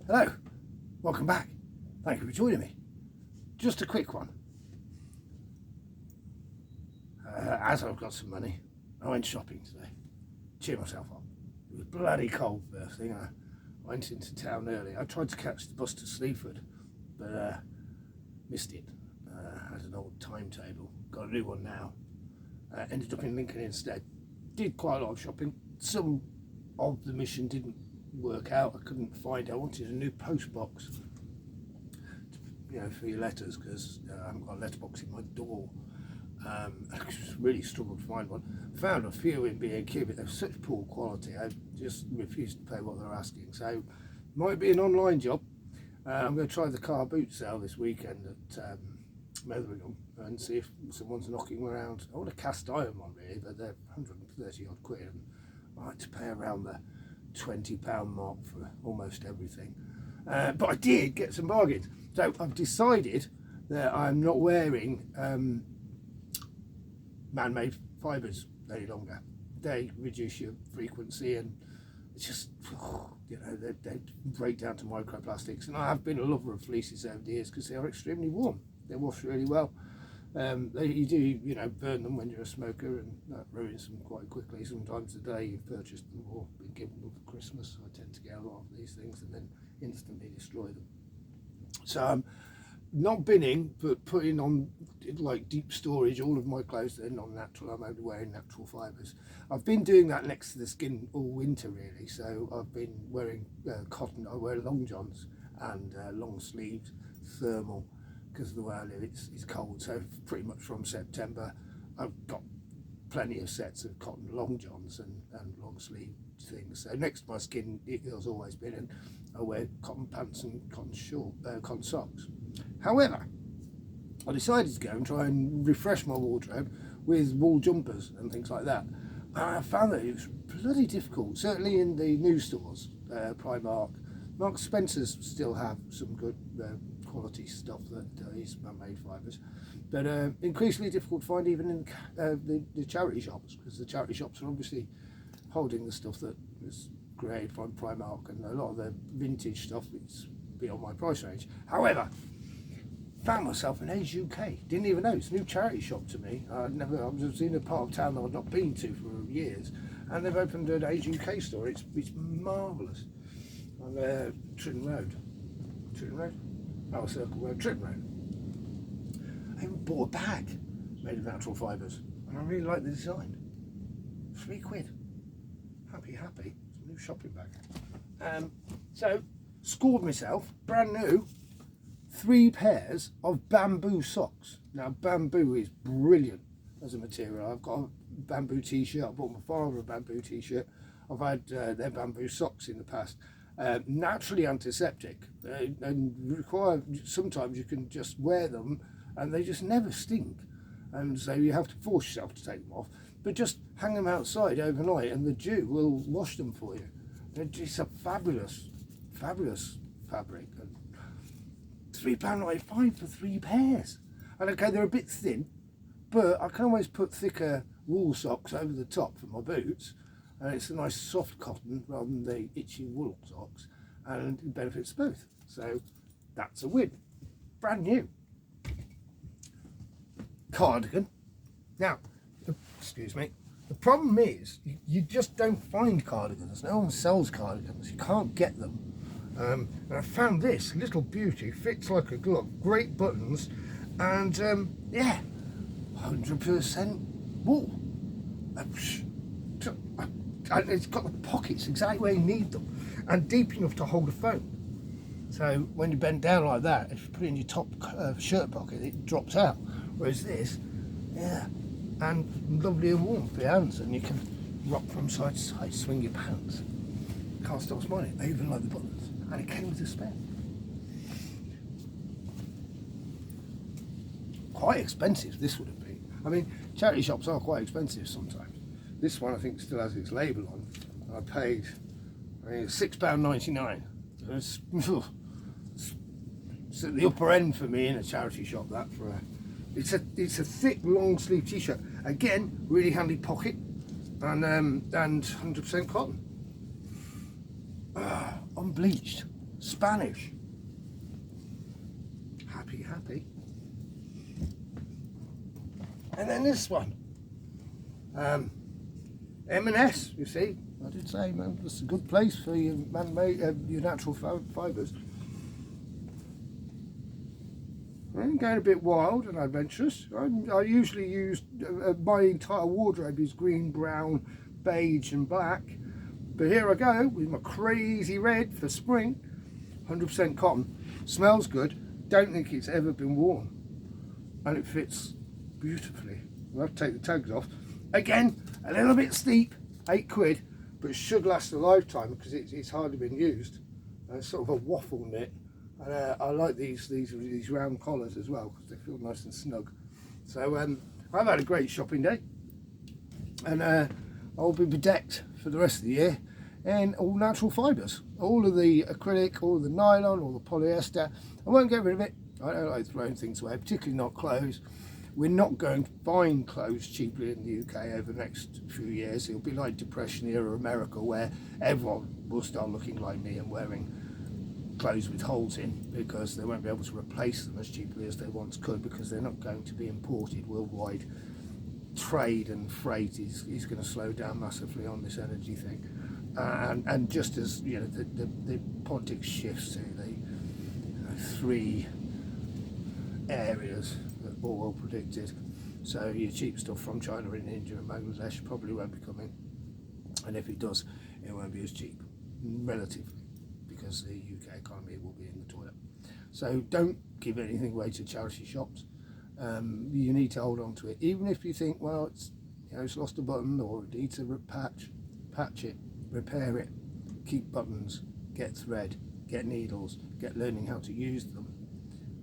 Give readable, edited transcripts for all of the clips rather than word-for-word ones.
Hello, welcome back. Thank you for joining me. Just a quick one. As I've got some money, I went shopping today. Cheer myself up. It was bloody cold first thing. I went into town early. I tried to catch the bus to Sleaford, but missed it. Had an old timetable. Got a new one now. Ended up in Lincoln instead. Did quite a lot of shopping. Some of the mission didn't work out. I couldn't find it. I wanted a new post box, for your letters, because I haven't got a letterbox in my door. I really struggled to find one. Found a few in B&Q, but they're such poor quality. I just refused to pay what they're asking. So might be an online job. I'm going to try the car boot sale this weekend at Metheringham and see if someone's knocking around. I want a cast iron one really, but they're 130 odd quid, and I like to pay around the £20 mark for almost everything. But I did get some bargains. So I've decided that I'm not wearing man-made fibres any longer. They reduce your frequency, and it's just, they break down to microplastics. And I have been a lover of fleeces over the years because they are extremely warm. They wash really well. You do, burn them when you're a smoker, and that ruins them quite quickly. Sometimes the day you've purchased them or been given them for Christmas, I tend to get a lot of these things and then instantly destroy them. So I'm not binning, but putting on like deep storage all of my clothes that are non-natural. I'm only wearing natural fibres. I've been doing that next to the skin all winter really. So I've been wearing cotton. I wear long johns and long sleeved thermal, because of the way I live, it's cold. So pretty much from September, I've got plenty of sets of cotton long johns and long sleeve things. So next to my skin, it has always been, and I wear cotton pants and cotton socks. However, I decided to go and try and refresh my wardrobe with wool jumpers and things like that. And I found that it was bloody difficult, certainly in the new stores, Primark. Marks Spencer's still have some good quality stuff that is man-made fibres, but increasingly difficult to find even in the charity shops, because the charity shops are obviously holding the stuff that was created from Primark, and a lot of the vintage stuff is beyond my price range. However, found myself in Age UK. Didn't even know, it's a new charity shop to me. I was in a part of town that I've not been to for years, and they've opened an Age UK store. It's marvellous on Tritton Road. Oh, Circle Road, Tritton Road. I even bought a bag made of natural fibres, and I really like the design. £3. Happy. It's a new shopping bag. So, scored myself, brand new, 3 pairs of bamboo socks. Now, bamboo is brilliant as a material. I've got a bamboo t-shirt. I bought my father a bamboo t-shirt. I've had their bamboo socks in the past. Naturally antiseptic, and require, sometimes you can just wear them and they just never stink, and so you have to force yourself to take them off, but just hang them outside overnight and the dew will wash them for you. It's a fabulous fabric, and £3.95 for 3 pairs. And okay, they're a bit thin, but I can always put thicker wool socks over the top for my boots, and it's a nice soft cotton rather than the itchy wool socks, and it benefits both. So that's a win. Brand new. Cardigan. Now, excuse me, the problem is you just don't find cardigans. No one sells cardigans. You can't get them. And I found this little beauty, fits like a glove, great buttons, and 100% wool. And it's got the pockets exactly where you need them, and deep enough to hold a phone. So when you bend down like that, if you put it in your top shirt pocket, it drops out. Whereas this, and lovely and warm for your hands, and you can rock from side to side, swing your pants. Can't stop smiling. I even like the buttons, and it came with a spare. Quite expensive this would have been. I mean, charity shops are quite expensive sometimes. This one I think still has its label on. I paid £6.99. It's at the upper end for me in a charity shop. That for a, it's a thick long sleeve t-shirt. Again, really handy pocket, and 100% cotton. Unbleached, Spanish. Happy, happy. And then this one. M&S, you see. I did say, man, it's a good place for your man-made, your natural fibres. I'm going a bit wild and adventurous. I usually use, my entire wardrobe is green, brown, beige and black. But here I go with my crazy red for spring. 100% cotton. Smells good. Don't think it's ever been worn. And it fits beautifully. I'll have to take the tags off. Again, a little bit steep, £8, but it should last a lifetime because it's hardly been used. It's sort of a waffle knit. And I like these round collars as well because they feel nice and snug. So I've had a great shopping day, and I'll be bedecked for the rest of the year in all natural fibres, all of the acrylic, all of the nylon, all the polyester. I won't get rid of it. I don't like throwing things away, particularly not clothes. We're not going to find clothes cheaply in the UK over the next few years. It'll be like Depression era America, where everyone will start looking like me and wearing clothes with holes in because they won't be able to replace them as cheaply as they once could because they're not going to be imported. Worldwide trade and freight is going to slow down massively on this energy thing, and just as you know the politics shifts to the 3 areas that Orwell predicted, so your cheap stuff from China and India and Bangladesh probably won't be coming, and if it does, it won't be as cheap relatively, because the UK economy will be in the toilet. So don't give anything away to charity shops. You need to hold on to it, even if you think, well, it's lost a button or it needs a patch it, repair it, keep buttons, get thread, get needles, get learning how to use them,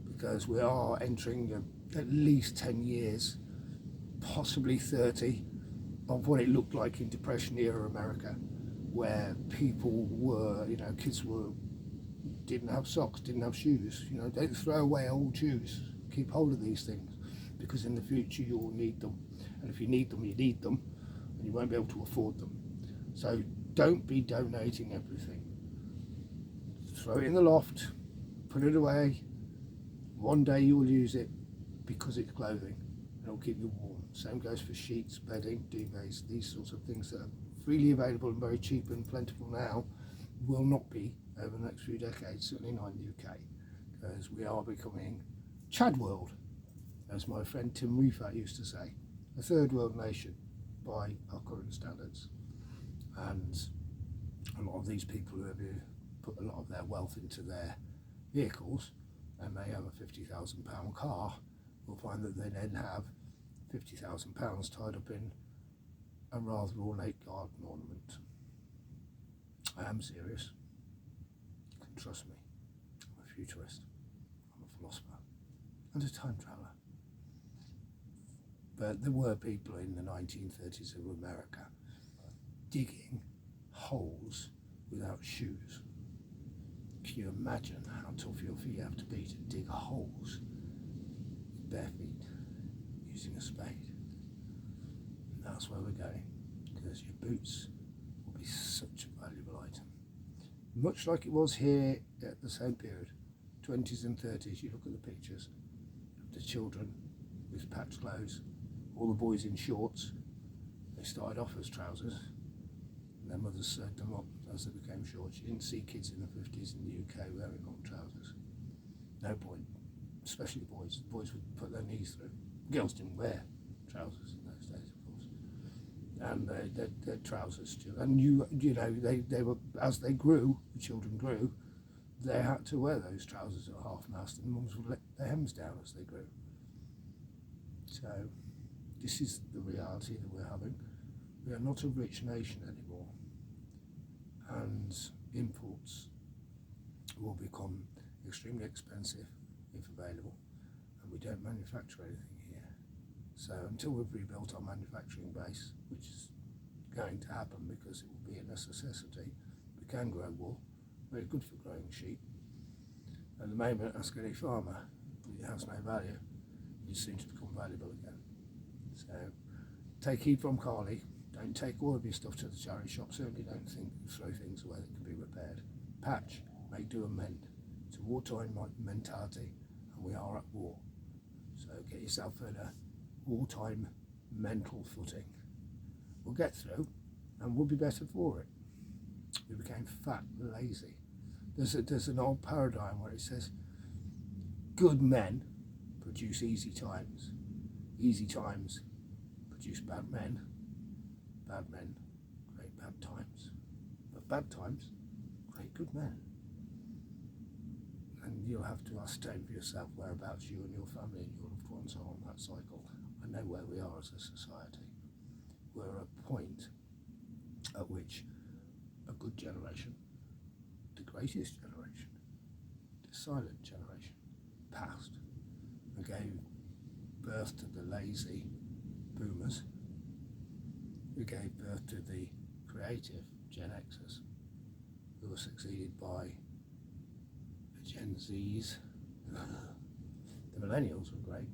because we are entering at least 10 years, possibly 30, of what it looked like in Depression era America, where people were, kids didn't have socks, didn't have shoes. Don't throw away old shoes. Keep hold of these things, because in the future you will need them. And if you need them, and you won't be able to afford them. So don't be donating everything. Throw it in the loft, put it away. One day you will use it because it's clothing, and it'll keep you warm. Same goes for sheets, bedding, duvets, these sorts of things that are freely available and very cheap and plentiful now, will not be over the next few decades, certainly not in the UK, because we are becoming Chad world, as my friend Tim Riefat used to say, a third world nation by our current standards. And a lot of these people who have put a lot of their wealth into their vehicles and may have a £50,000 car will find that they then have £50,000 tied up in a rather ornate garden ornament. I am serious. You can trust me. I'm a futurist. I'm a philosopher and a time traveller. But there were people in the 1930s of America digging holes without shoes. Can you imagine how tough your feet have to be to dig holes bare feet using a spade? And that's where we're going, because your boots will be such a valuable item. Much like it was here at the same period, 20s and 30s, you look at the pictures of the children with patched clothes, all the boys in shorts. They started off as trousers, and their mothers sewed them up as they became short. You didn't see kids in the 50s in the UK wearing long trousers. No point, especially boys. Boys would put their knees through. Girls didn't wear trousers in those days, of course. And their trousers too. And they were, as they grew, the children grew, they had to wear those trousers at half-mast, and mums would let their hems down as they grew. So this is the reality that we're having. We are not a rich nation anymore, and imports will become extremely expensive if available, and we don't manufacture anything here. So until we've rebuilt our manufacturing base, which is going to happen because it will be a necessity, we can grow wool, very good for growing sheep. At the moment, ask any farmer, it has no value. It just seems to become valuable again. So take heed from Carly. Don't take all of your stuff to the charity shop. Certainly don't throw things away that can be repaired. Patch, make do and mend. It's a wartime mentality, and we are at war. So get yourself in a wartime mental footing. We'll get through, and we'll be better for it. We became fat and lazy. There's an old paradigm where it says, good men produce easy times produce bad men create bad times, but bad times create good men. And you'll have to ascertain for yourself whereabouts you and your family and your loved ones are on that cycle. I know where we are as a society. We're at a point at which a good generation, the greatest generation, the silent generation, passed and gave birth to the lazy boomers, who gave birth to the creative Gen Xers, who were succeeded by the Gen Zs. The millennials were great.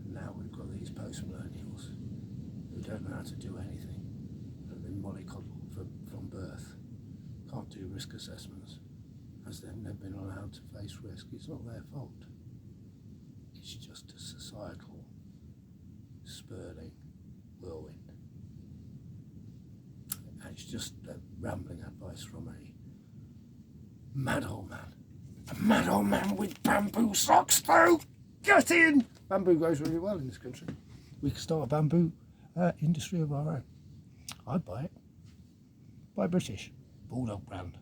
And now we've got these post-millennials who don't know how to do anything. They've been mollycoddled from birth. Can't do risk assessments, as they've never been allowed to face risk. It's not their fault. It's just a societal spurning whirlwind. And it's just a rambling advice from a mad old man. A mad old man with bamboo socks though! Get in! Bamboo grows really well in this country. We could start a bamboo industry of our own. I'd buy it. Buy British. Bulldog brand.